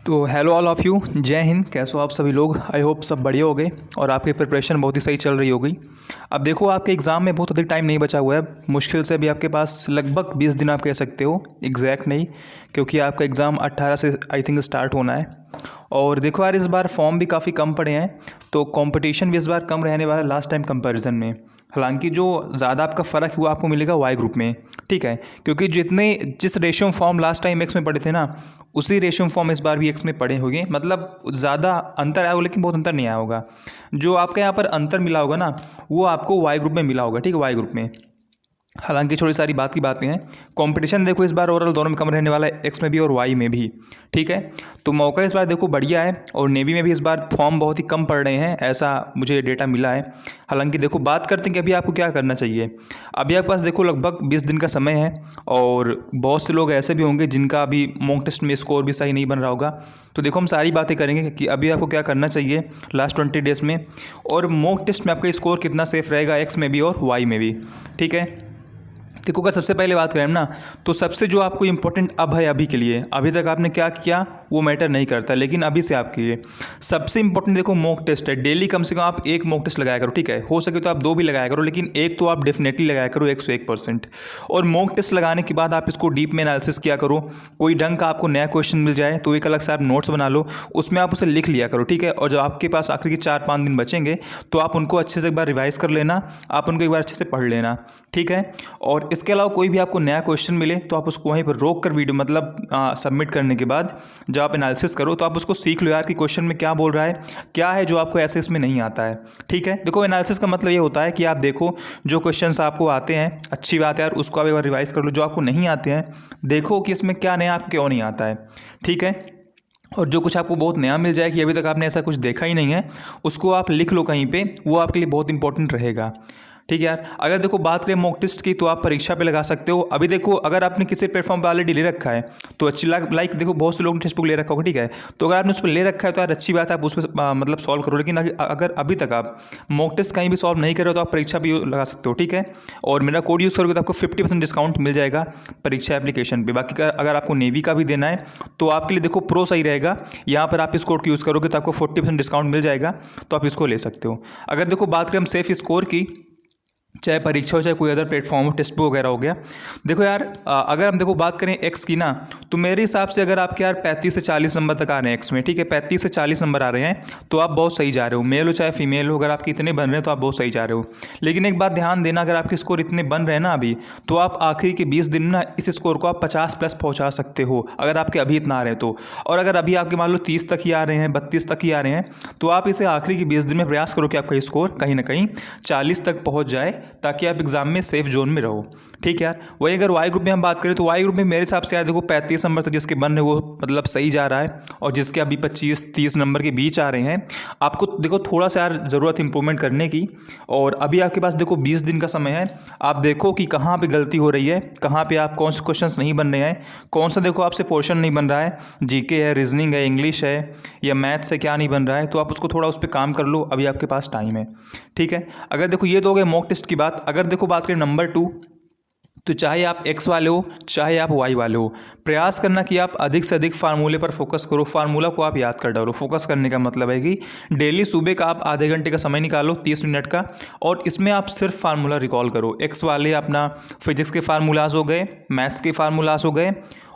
तो hello all of you, जय हिंद। कैसे हो आप सभी लोग? आई होप सब बढ़िया हो गए और आपकी प्रिपरेशन बहुत ही सही चल रही होगी। अब देखो, आपके एग्ज़ाम में बहुत अधिक टाइम नहीं बचा हुआ है। मुश्किल से भी आपके पास लगभग 20 दिन आप कह सकते हो, एग्जैक्ट नहीं, क्योंकि आपका एग्ज़ाम 18 से आई थिंक स्टार्ट होना है। और देखो यार, इस बार फॉर्म भी काफ़ी कम पड़े हैं, तो कंपटीशन भी इस बार कम रहने वाला है लास्ट टाइम कंपैरिजन में। हालांकि जो ज़्यादा आपका फ़र्क हुआ आपको मिलेगा वाई ग्रुप में, ठीक है, क्योंकि जिस ratio form last time x में पड़े थे ना, उसी रेशियो फॉर्म इस बार भी एक्स में पड़े होंगे। मतलब ज़्यादा अंतर आया होगा, लेकिन बहुत अंतर नहीं आया होगा। जो आपके यहाँ पर अंतर मिला होगा ना, वो आपको वाई ग्रुप में मिला होगा, ठीक है, वाई ग्रुप में। हालांकि थोड़ी सारी बात की बातें हैं। कंपटीशन देखो इस बार ओवरऑल दोनों में कम रहने वाला है, एक्स में भी और वाई में भी, ठीक है। तो मौका इस बार देखो बढ़िया है, और नेवी में भी इस बार फॉर्म बहुत ही कम पड़ रहे हैं, ऐसा मुझे डेटा मिला है। हालांकि देखो, बात करते हैं कि अभी आपको क्या करना चाहिए। अभी आपके पास देखो लगभग 20 दिन का समय है, और बहुत से लोग ऐसे भी होंगे जिनका अभी मॉक टेस्ट में स्कोर भी सही नहीं बन रहा होगा। तो देखो, हम सारी बातें करेंगे कि अभी आपको क्या करना चाहिए लास्ट 20 डेज़ में, और मॉक टेस्ट में आपका स्कोर कितना सेफ रहेगा एक्स में भी और वाई में भी, ठीक है। देखो, अगर सबसे पहले बात करें ना, तो सबसे जो आपको इंपॉर्टेंट अब है अभी के लिए, अभी तक आपने क्या किया वो मैटर नहीं करता, लेकिन अभी से आपके लिए सबसे इंपॉर्टेंट देखो मॉक टेस्ट है। डेली कम से कम आप एक मॉक टेस्ट लगाया करो, ठीक है। हो सके तो आप 2 भी लगाया करो, लेकिन एक तो आप डेफिनेटली लगाया करो 101%। और मॉक टेस्ट लगाने के बाद आप इसको डीप में एनालिसिस किया करो। कोई ढंग का आपको नया क्वेश्चन मिल जाए तो एक अलग से आप नोट्स बना लो, उसमें आप उसे लिख लिया करो, ठीक है। और जब आपके पास आखिरी के 4-5 दिन बचेंगे, तो आप उनको अच्छे से एक बार रिवाइज कर लेना, आप उनको एक बार अच्छे से पढ़ लेना, ठीक है। और इसके अलावा कोई भी आपको नया क्वेश्चन मिले तो आप उसको वहीं पर रोक कर वीडियो मतलब सबमिट करने के बाद जब आप एनालिसिस करो, तो आप उसको सीख लो यार कि क्वेश्चन में क्या बोल रहा है, क्या है जो आपको ऐसे इसमें नहीं आता है, ठीक है। देखो, एनालिसिस का मतलब ये होता है कि आप देखो जो क्वेश्चंस आपको आते हैं, अच्छी बात है यार, उसको आप एक बार रिवाइज कर लो। जो आपको नहीं आते हैं, देखो कि इसमें क्या नया आपको क्यों नहीं आता है, ठीक है। और जो कुछ आपको बहुत नया मिल जाए कि अभी तक आपने ऐसा कुछ देखा ही नहीं है, उसको आप लिख लो कहीं पे, वो आपके लिए बहुत इंपॉर्टेंट रहेगा, ठीक है यार। अगर देखो बात करें मॉक टेस्ट की, तो आप परीक्षा पे लगा सकते हो। अभी देखो, अगर आपने किसी प्लेटफॉर्म पर ऑलरेडी ले रखा है तो अच्छी लाइक देखो, बहुत से लोगों ने टेक्स्ट बुक ले रखा होगा, ठीक है। तो अगर आपने उस पर ले रखा है तो यार अच्छी बात है, आप उस पर मतलब सॉल्व करो। लेकिन अगर अभी तक आप मॉक टेस्ट कहीं भी सॉल्व नहीं कर रहे हो, तो आप परीक्षा भी लगा सकते हो, ठीक है। और मेरा कोड यूज़ करोगे तो आपको 50% डिस्काउंट मिल जाएगा परीक्षा एप्लीकेशन पे। बाकी अगर आपको नेवी का भी देना है तो आपके लिए देखो प्रो सही रहेगा, यहाँ पर आप इस कोड को यूज़ करोगे तो आपको 40% डिस्काउंट मिल जाएगा, तो आप इसको ले सकते हो। अगर देखो बात करें हम सेफ स्कोर की, चाहे परीक्षा हो चाहे कोई अदर प्लेटफॉर्म हो, टेस्ट बुक वगैरह हो गया, देखो यार, अगर हम देखो बात करें एक्स की ना, तो मेरे हिसाब से अगर आपके यार 35 से 40 नंबर तक आ रहे हैं एक्स में, ठीक है, 35 से 40 नंबर आ रहे हैं, तो आप बहुत सही जा रहे हो। मेल हो चाहे फीमेल हो, अगर आपके इतने बन रहे हैं तो आप बहुत सही जा रहे हो। लेकिन एक बात ध्यान देना, अगर आपके स्कोर इतने बन रहे हैं ना अभी, तो आप आखिरी के 20 दिन ना इस स्कोर को आप 50+ पहुँचा सकते हो, अगर आपके अभी इतना आ रहे हैं तो। और अगर अभी आपके मान लो 30 तक ही आ रहे हैं, 32 तक ही आ रहे हैं, तो आप इसे आखिरी के 20 दिन में प्रयास करो कि आपका स्कोर कहीं ना कहीं 40 तक पहुँच जाए, ताकि आप एग्जाम में सेफ जोन में रहो, ठीक है यार। वही अगर वाई ग्रुप में हम बात करें, तो वाई ग्रुप में मेरे हिसाब से यार देखो 35 नंबर तक जिसके बन रहे वो मतलब सही जा रहा है, और जिसके अभी 25-30 नंबर के बीच आ रहे हैं, आपको देखो थोड़ा सा यार ज़रूरत इंप्रूवमेंट करने की। और अभी आपके पास देखो 20 दिन का समय है, आप देखो कि कहाँ पे गलती हो रही है, कहाँ पे आप कौन से क्वेश्चंस नहीं बन रहे हैं, कौन सा देखो आपसे पोर्शन नहीं बन रहा है, जीके है, रीजनिंग है, इंग्लिश है, या मैथ्स से क्या नहीं बन रहा है, तो आप उसको थोड़ा उस पर काम कर लो, अभी आपके पास टाइम है, ठीक है। अगर देखो ये तो हो गए मॉक टेस्ट की बात। अगर देखो बात करें नंबर 2, तो चाहे आप एक्स वाले हो चाहे आप वाई वाले हो, प्रयास करना कि आप अधिक से अधिक फार्मूले पर फोकस करो, फार्मूला को आप याद कर डालो। फोकस करने का मतलब है कि डेली सुबह का आप आधे घंटे का समय निकालो, 30 मिनट का, और इसमें आप सिर्फ फार्मूला रिकॉल करो। एक्स वाले अपना फिजिक्स के फार्मूलाज हो गए, मैथ्स के फार्मूलाज हो गए,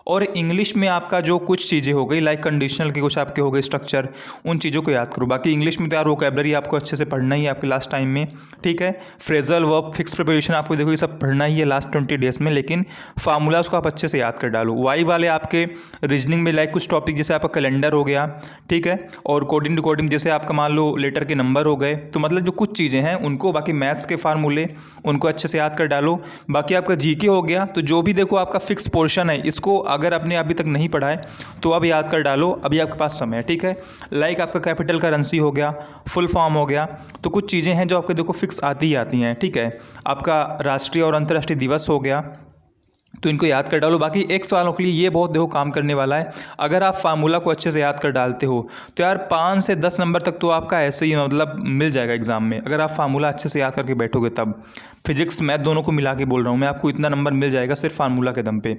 और इंग्लिश में आपका जो कुछ चीज़ें हो गई लाइक कंडीशनल के कुछ आपके हो गए स्ट्रक्चर, उन चीज़ों को याद करो। बाकी इंग्लिश में तो यार वोकैबलरी आपको अच्छे से पढ़ना ही है आपके लास्ट टाइम में, ठीक है। फ्रेजल वर्ब फिक्स प्रिपरेशन आपको देखो ये सब पढ़ना ही है लास्ट 20 डेज में, लेकिन फार्मूलाज को आप अच्छे से याद कर डालो। वाई वाले आपके रीजनिंग में लाइक कुछ टॉपिक जैसे आपका कैलेंडर हो गया, ठीक है, और कोडिंग डिकोडिंग जैसे आपका मान लो लेटर के नंबर हो गए, तो मतलब जो कुछ चीज़ें हैं उनको, बाकी मैथ्स के फार्मूले उनको अच्छे से याद कर डालो। बाकी आपका जीके हो गया, तो जो भी देखो आपका फिक्स पोर्शन है, इसको अगर आपने अभी तक नहीं पढ़ा है तो अब याद कर डालो, अभी आपके पास समय है, ठीक है। लाइक आपका कैपिटल करेंसी हो गया, फुल फॉर्म हो गया, तो कुछ चीज़ें हैं जो आपके देखो फिक्स आती ही आती हैं, ठीक है। आपका राष्ट्रीय और अंतर्राष्ट्रीय दिवस हो गया, तो इनको याद कर डालो। बाकी एक्स वालों के लिए ये बहुत देखो काम करने वाला है। अगर आप फार्मूला को अच्छे से याद कर डालते हो तो यार 5 से 10 नंबर तक तो आपका ऐसे ही मतलब मिल जाएगा एग्जाम में, अगर आप फार्मूला अच्छे से याद करके बैठोगे तब। फिजिक्स मैथ दोनों को मिला के बोल रहा हूँ मैं, आपको इतना नंबर मिल जाएगा सिर्फ फार्मूला के दम पे।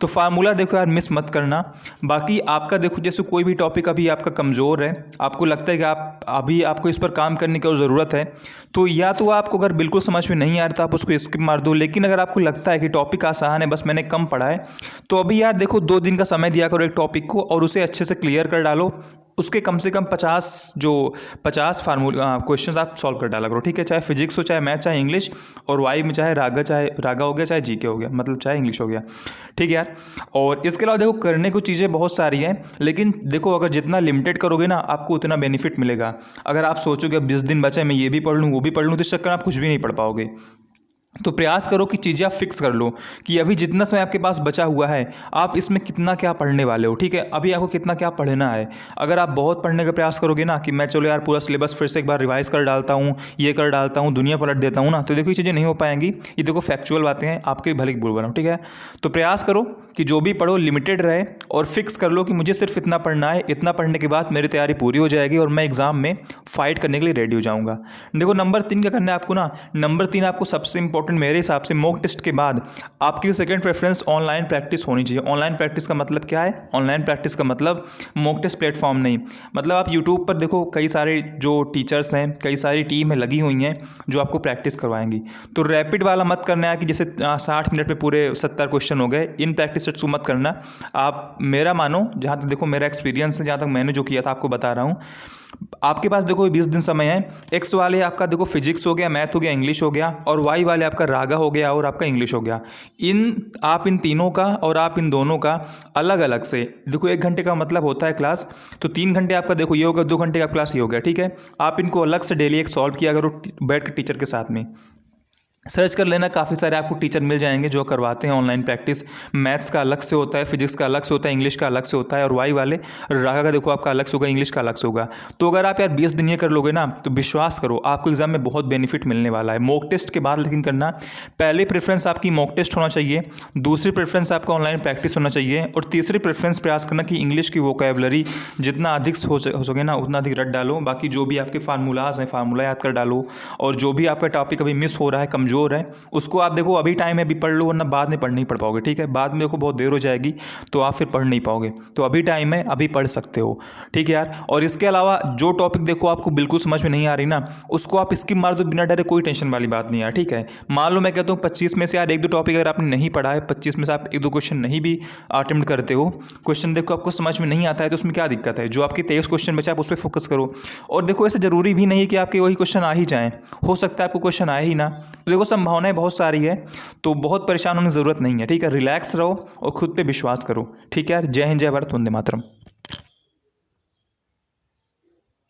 तो फार्मूला देखो यार मिस मत करना। बाकी आपका देखो जैसे कोई भी टॉपिक अभी आपका कमज़ोर है, आपको लगता है कि आपको इस पर काम करने की और ज़रूरत है, तो या तो आपको अगर बिल्कुल समझ में नहीं आ रहा तो आप उसको स्किप मार दो। लेकिन अगर आपको लगता है कि टॉपिक आसान है, बस मैंने कम पढ़ा है, तो अभी यार देखो 2 दिन का समय दिया करो एक टॉपिक को और उसे अच्छे से क्लियर कर डालो। उसके कम से कम 50 फार्मूला क्वेश्चन आप सॉल्व कर डाला करो, ठीक है। चाहे फिजिक्स हो, चाहे मैथ, चाहे इंग्लिश, और वाई में चाहे रागा हो गया, चाहे जीके हो गया, मतलब चाहे इंग्लिश हो गया, ठीक है यार। और इसके अलावा देखो करने को चीज़ें बहुत सारी हैं, लेकिन देखो अगर जितना लिमिटेड करोगे ना आपको उतना बेनिफिट मिलेगा। अगर आप सोचोगे 20 दिन बचे मैं ये भी पढ़ लूँ वो भी पढ़ लूँ, तो इस चक्कर में आप कुछ भी नहीं पढ़ पाओगे। तो प्रयास करो कि चीज़ें आप फिक्स कर लो कि अभी जितना समय आपके पास बचा हुआ है आप इसमें कितना क्या पढ़ने वाले हो, ठीक है। अभी आपको कितना क्या पढ़ना है। अगर आप बहुत पढ़ने का प्रयास करोगे ना कि मैं चलो यार पूरा सिलेबस फिर से एक बार रिवाइज कर डालता हूँ, ये कर डालता हूँ, दुनिया पलट देता हूँ ना, तो देखो ये चीज़ें नहीं हो पाएंगी। ये देखो फैक्चुअल बातें हैं, आपके भले की बुरा बनाओ, ठीक है। तो प्रयास करो कि जो भी पढ़ो लिमिटेड रहे और फिक्स कर लो कि मुझे सिर्फ इतना पढ़ना है। इतना पढ़ने के बाद मेरी तैयारी पूरी हो जाएगी और मैं एग्जाम में फाइट करने के लिए रेडी हो जाऊँगा। देखो नंबर 3 क्या करना है आपको ना, नंबर 3 आपको सबसे इंपॉर्टेंट मेरे हिसाब से मॉक टेस्ट के बाद आपकी सेकंड प्रेफरेंस ऑनलाइन प्रैक्टिस होनी चाहिए। ऑनलाइन प्रैक्टिस का मतलब क्या है? ऑनलाइन प्रैक्टिस का मतलब मॉक टेस्ट प्लेटफॉर्म नहीं, मतलब आप यूट्यूब पर देखो कई सारे जो टीचर्स हैं, कई सारी टीम है लगी हुई हैं जो आपको प्रैक्टिस करवाएंगी। तो रैपिड वाला मत करना है कि जैसे 60 मिनट में पूरे 70 क्वेश्चन हो गए, इन प्रैक्टिस सेट्स को मत करना। आप मेरा मानो, जहाँ तक देखो मेरा एक्सपीरियंस है, जहाँ तक मैंने जो किया था आपको बता रहा हूँ। आपके पास देखो 20 दिन समय है। एक्स वाले आपका देखो फिजिक्स हो गया, मैथ हो गया, इंग्लिश हो गया, और वाई वाले आपका रागा हो गया और आपका इंग्लिश हो गया। आप इन तीनों का और आप इन दोनों का अलग अलग से देखो 1 घंटे का मतलब होता है क्लास, तो 3 घंटे आपका देखो ये होगा, 2 घंटे का क्लास ये हो गया, ठीक है। आप इनको अलग से डेली एक सॉल्व किया करो बैठ कर टीचर के साथ में। सर्च कर लेना, काफ़ी सारे आपको टीचर मिल जाएंगे जो करवाते हैं ऑनलाइन प्रैक्टिस। मैथ्स का अलग से होता है, फिजिक्स का अलग से होता है, इंग्लिश का अलग से होता है, और वाई वाले रागा का देखो आपका अलग से होगा, इंग्लिश का अलग से होगा। तो अगर आप यार 20 दिन ये कर लोगे ना तो विश्वास करो आपको एग्जाम में बहुत बेनिफिट मिलने वाला है। मॉक टेस्ट के बाद लेकिन करना, पहले प्रेफरेंस आपकी मॉक टेस्ट होना चाहिए, दूसरी प्रेफरेंस आपका ऑनलाइन प्रैक्टिस होना चाहिए, और तीसरी प्रेफरेंस प्रयास करना कि इंग्लिश की वोकैबुलरी जितना अधिक हो सके ना उतना अधिक रट डालो। बाकी जो भी आपके फार्मूलाज हैं फार्मूला याद कर डालो, और जो भी आपका टॉपिक अभी मिस हो रहा है, कमज़ोर है, उसको आप देखो अभी टाइम है, अभी पढ़ लो, वरना बाद में पढ़ नहीं पढ़ पाओगे, ठीक है। बाद में देखो बहुत देर हो जाएगी तो आप फिर पढ़ नहीं पाओगे। तो अभी टाइम है, अभी पढ़ सकते हो, ठीक है यार। और इसके अलावा जो टॉपिक देखो आपको बिल्कुल समझ में नहीं आ रही ना, उसको आप स्किप मार दो बिना डरे, कोई टेंशन वाली बात नहीं है, ठीक है। मान लो मैं कहता हूँ 25 में से यार 1-2 टॉपिक अगर आपने नहीं पढ़ा है, 25 में से आप 1-2 क्वेश्चन नहीं भी अटेम्प्ट करते हो, क्वेश्चन देखो आपको समझ में नहीं आता है, तो उसमें क्या दिक्कत है। जो आपके 23 क्वेश्चन बचे आप उस पर फोकस करो। और देखो ऐसे जरूरी भी नहीं है कि आपके वही क्वेश्चन आ ही जाएँ, हो सकता है आपको क्वेश्चन आए ही ना, तो देखो संभावनाएं बहुत सारी है, तो बहुत परेशान होने की ज़रूरत नहीं है, ठीक है। रिलैक्स रहो और खुद पे विश्वास करो, ठीक है यार। जय हिंद, जय भारत, वंदे मातरम।